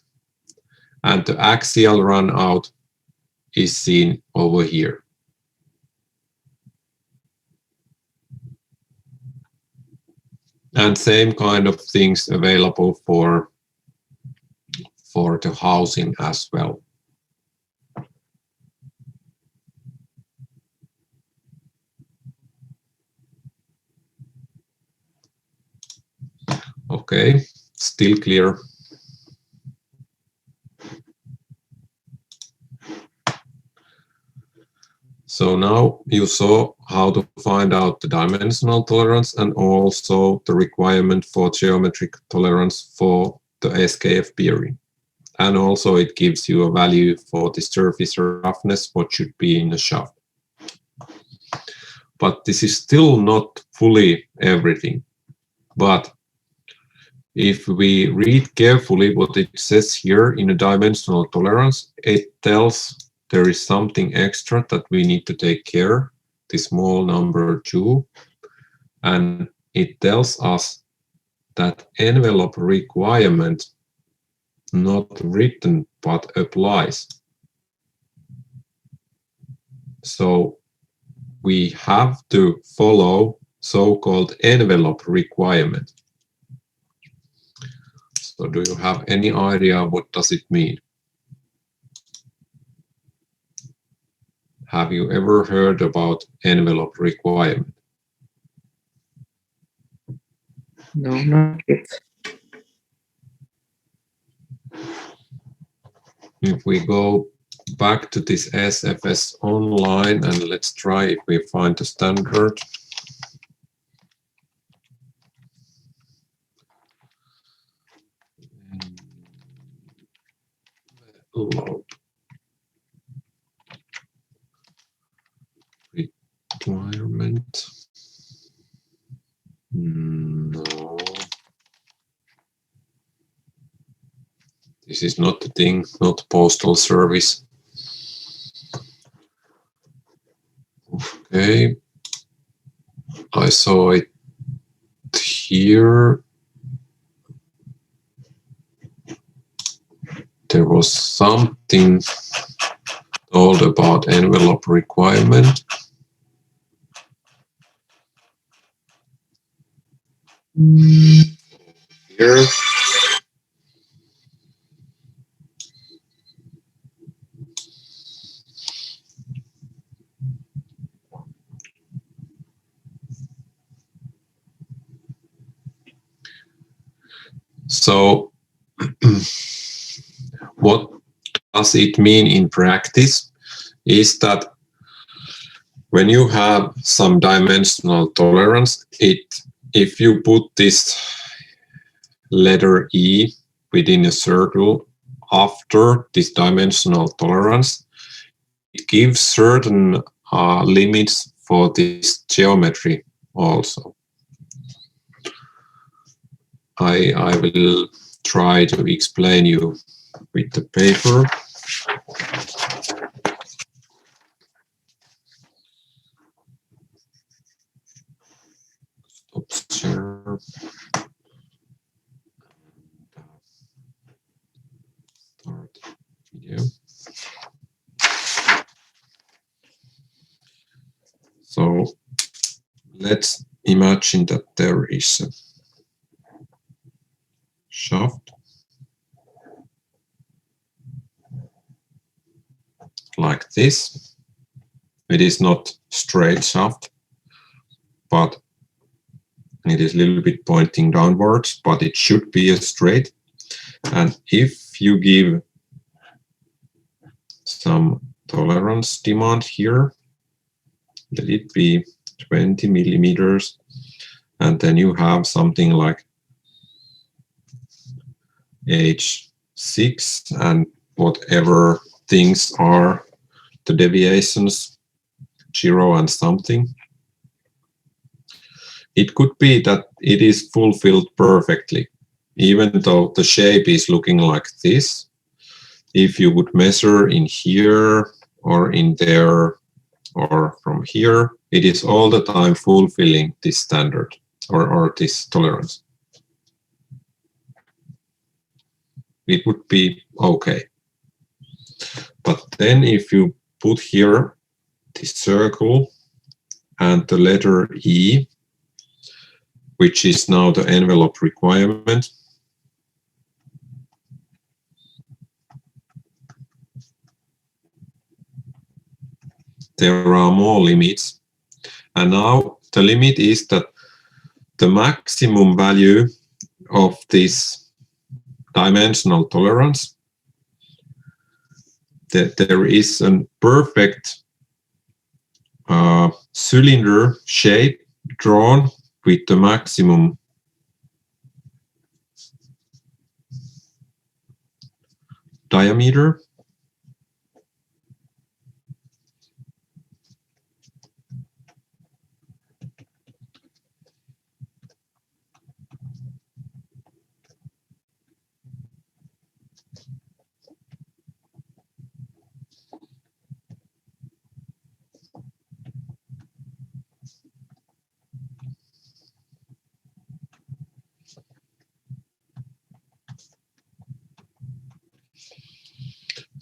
and the axial runout is seen over here. And same kind of things available for the housing as well. Okay, still clear. now you saw how to find out the dimensional tolerance and also the requirement for geometric tolerance for the SKF bearing. And also it gives you a value for the surface roughness, what should be in the shaft. But this is still not fully everything. But if we read carefully what it says here in a dimensional tolerance, it tells there is something extra that we need to take care, the small number 2. And it tells us that envelope requirement not written but applies. So we have to follow so-called envelope requirement. So do you have any idea what does it mean? Have you ever heard about envelope requirement? No, not yet. If we go back to this SFS online and let's try if we find the standard. Load. Requirement. No. This is not the thing, not postal service. Okay. I saw it here. There was something told about envelope requirement. Here. So what does it mean in practice is that when you have some dimensional tolerance, if you put this letter E within a circle after this dimensional tolerance, it gives certain limits for this geometry also. I will try to explain you with the paper. Stop share. Start video. So let's imagine that there is a shaft like this. It is not straight shaft, but it is a little bit pointing downwards, but it should be a straight. And if you give some tolerance demand here, let it be 20 millimeters, and then you have something like H6 and whatever things are the deviations, 0 and something. It could be that it is fulfilled perfectly, even though the shape is looking like this. If you would measure in here or in there or from here, it is all the time fulfilling this standard or this tolerance. It would be okay. But then if you put here this circle and the letter E, which is now the envelope requirement, there are more limits. And now the limit is that the maximum value of this dimensional tolerance, that there is a perfect cylinder shape drawn with the maximum diameter.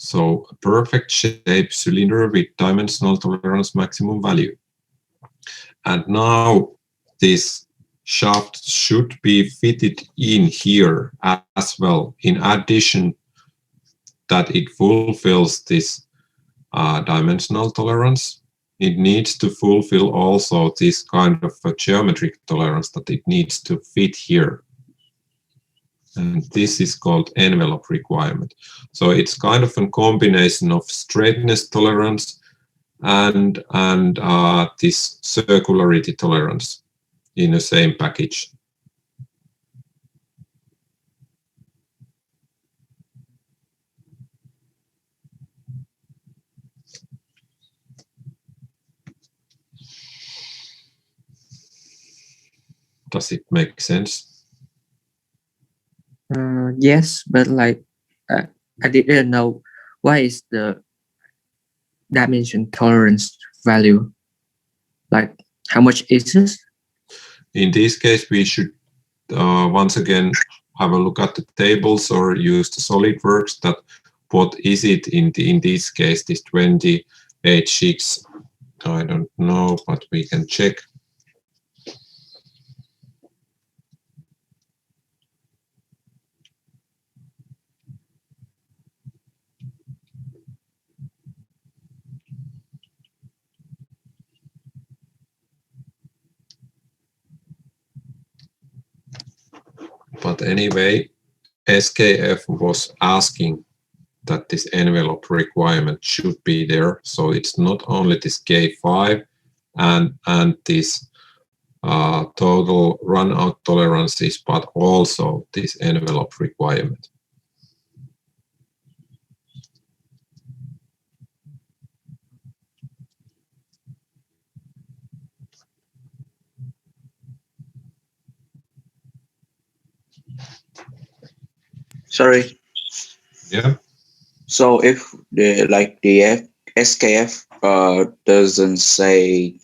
So a perfect shape cylinder with dimensional tolerance maximum value. And now this shaft should be fitted in here as well, in addition that it fulfills this dimensional tolerance. It needs to fulfill also this kind of a geometric tolerance, that it needs to fit here. And this is called envelope requirement. So it's kind of a combination of straightness tolerance and this circularity tolerance in the same package. Does it make sense? Yes, but like I didn't know what is the dimension tolerance value. Like how much is this? In this case, we should once again have a look at the tables or use the SolidWorks, that what is it in this case, this 28.6. I don't know, but we can check. But anyway, SKF was asking that this envelope requirement should be there. So it's not only this K5 and this total run-out tolerances, but also this envelope requirement. Sorry. Yeah. So if the SKF doesn't say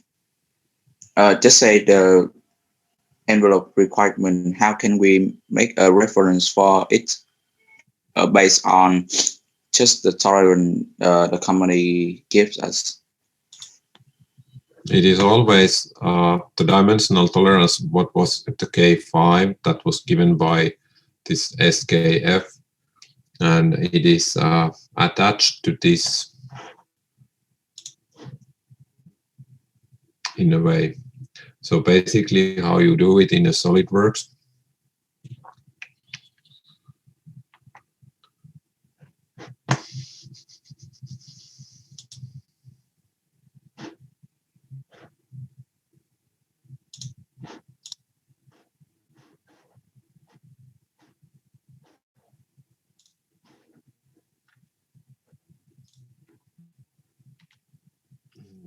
just say the envelope requirement, how can we make a reference for it based on just the tolerance the company gives us? It is always the dimensional tolerance, what was the K5 that was given by this SKF, and it is attached to this in a way. So basically how you do it in a SolidWorks,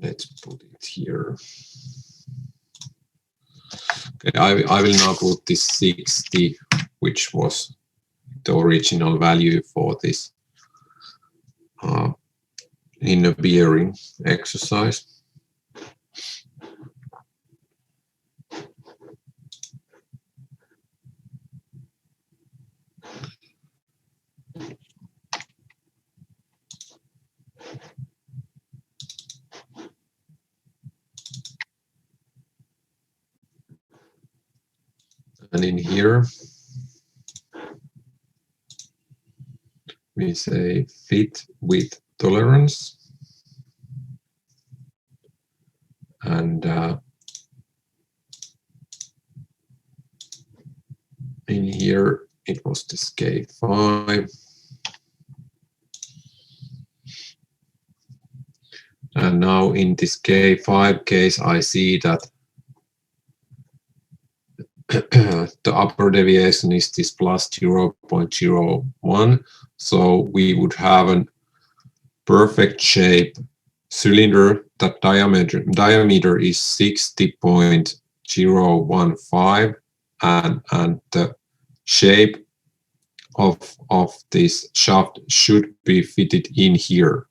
let's put it here. Okay, I will now put this 60, which was the original value for this inner bearing exercise. And in here, we say fit with tolerance. And in here, it was this K5. And now in this K5 case, I see that the upper deviation is this plus 0.01. So we would have a perfect shape cylinder that diameter is 60.015, and the shape of this shaft should be fitted in here.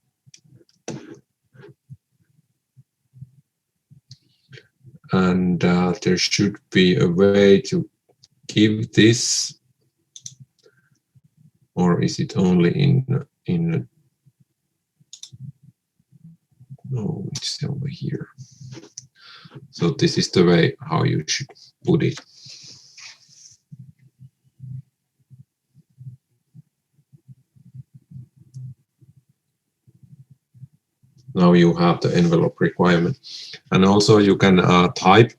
And there should be a way to give this, or is it only in no, it's over here. So this is the way how you should put it. Now you have the envelope requirement. And also you can type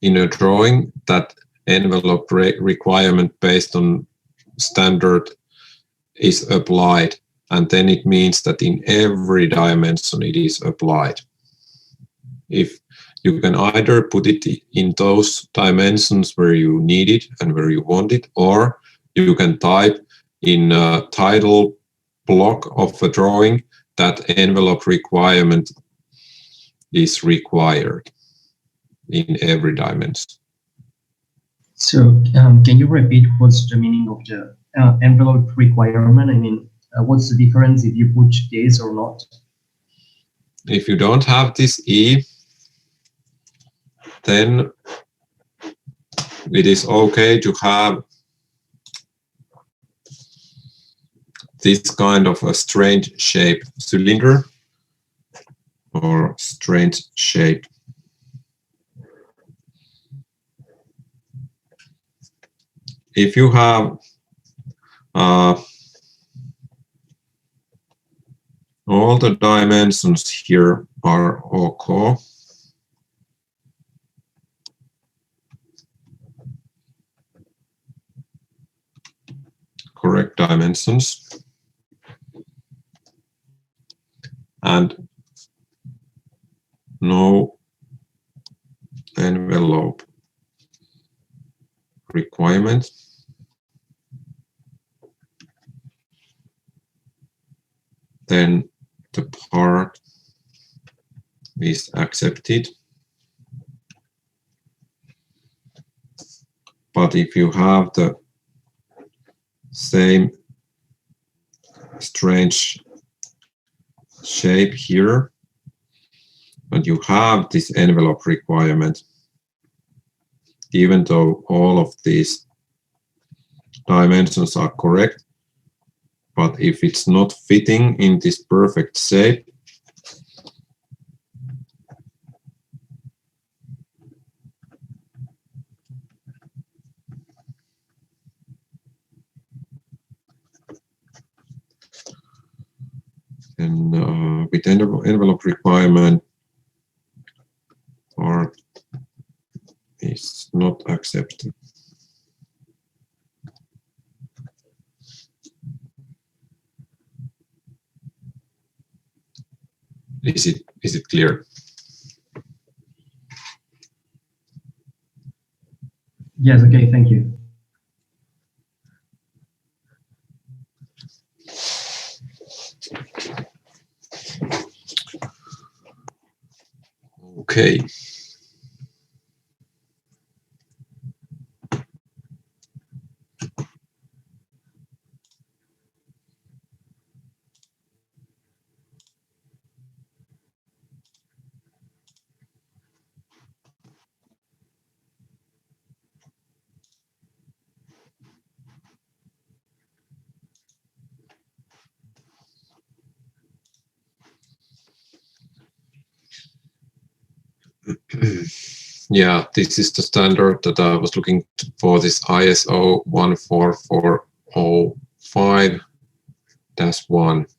in a drawing that envelope requirement based on standard is applied. And then it means that in every dimension it is applied. If you can either put it in those dimensions where you need it and where you want it, or you can type in a title block of a drawing that envelope requirement is required in every dimension. So can you repeat what's the meaning of the envelope requirement? I mean, what's the difference if you put this or not? If you don't have this E, then it is okay to have this kind of a strange shape cylinder or strange shape. If you have all the dimensions here are OK, correct dimensions, and no envelope requirement, then the part is accepted. But if you have the same strange shape here, but you have this envelope requirement, even though all of these dimensions are correct, but if it's not fitting in this perfect shape, then with envelope requirement, part is not accepted. Is it clear? Yes, okay, thank you. Okay. Yeah, this is the standard that I was looking for, this ISO 14405-1.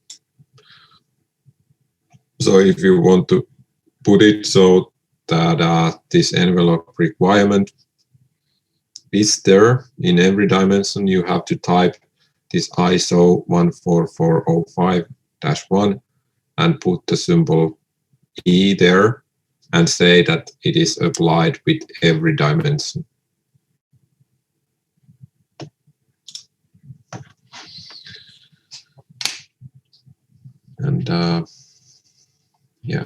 So if you want to put it so that this envelope requirement is there in every dimension, you have to type this ISO 14405-1 and put the symbol E there and say that it is applied with every dimension. And yeah.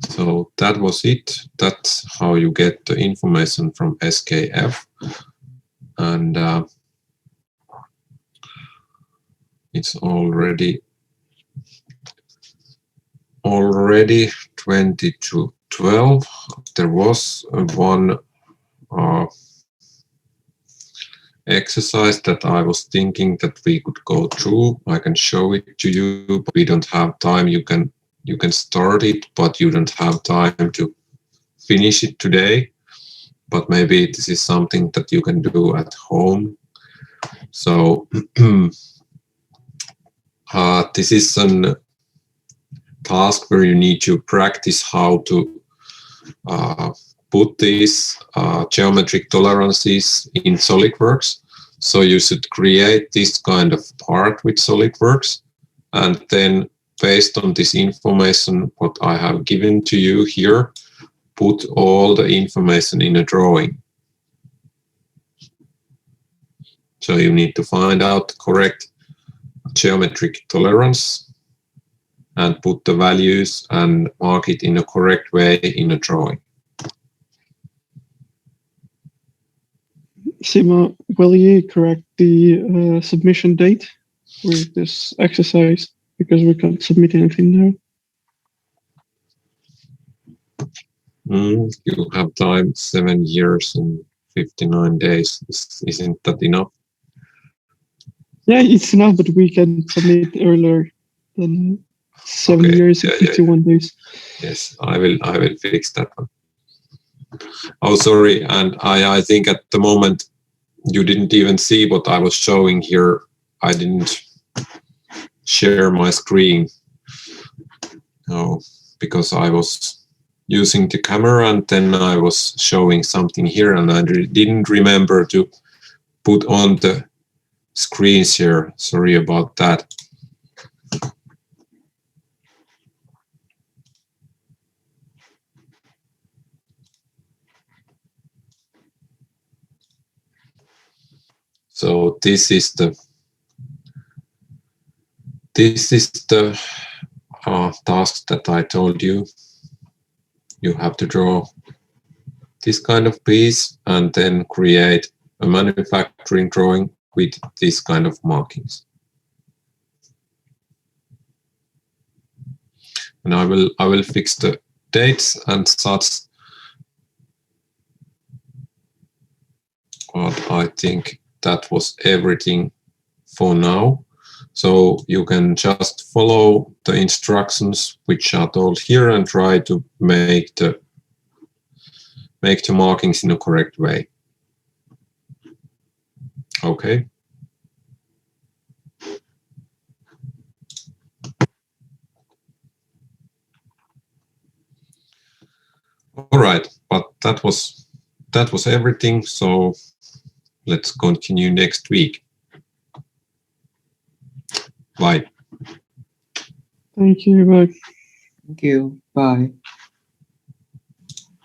So that was it. That's how you get the information from SKF. And it's already 20 to 12. There was one exercise that I was thinking that we could go through. I can show it to you, but we don't have time. You can start it, but you don't have time to finish it today. But maybe this is something that you can do at home. So this is a task where you need to practice how to put these geometric tolerances in SolidWorks. So you should create this kind of part with SolidWorks, and then based on this information what I have given to you here, put all the information in a drawing. So you need to find out the correct geometric tolerance and put the values and mark it in a correct way in a drawing. Simo, will you correct the submission date for this exercise? Because we can't submit anything now. You have time, 7 years and 59 days. Isn't that enough? Yeah, it's enough, but we can submit earlier than 7 Okay, years and 51 days. Yes, I will fix that one. Oh, sorry, and I think at the moment you didn't even see what I was showing here. I didn't share my screen. No, because I was using the camera and then I was showing something here and I didn't remember to put on the screen share. Sorry about that. So this is the task that I told you. You have to draw this kind of piece and then create a manufacturing drawing with this kind of markings. And I will fix the dates and such. But I think that was everything for now. So you can just follow the instructions which are told here and try to make the markings in a correct way. Okay. All right, but that was everything. So let's continue next week. Bye. Thank you. Bye. Thank you. Bye.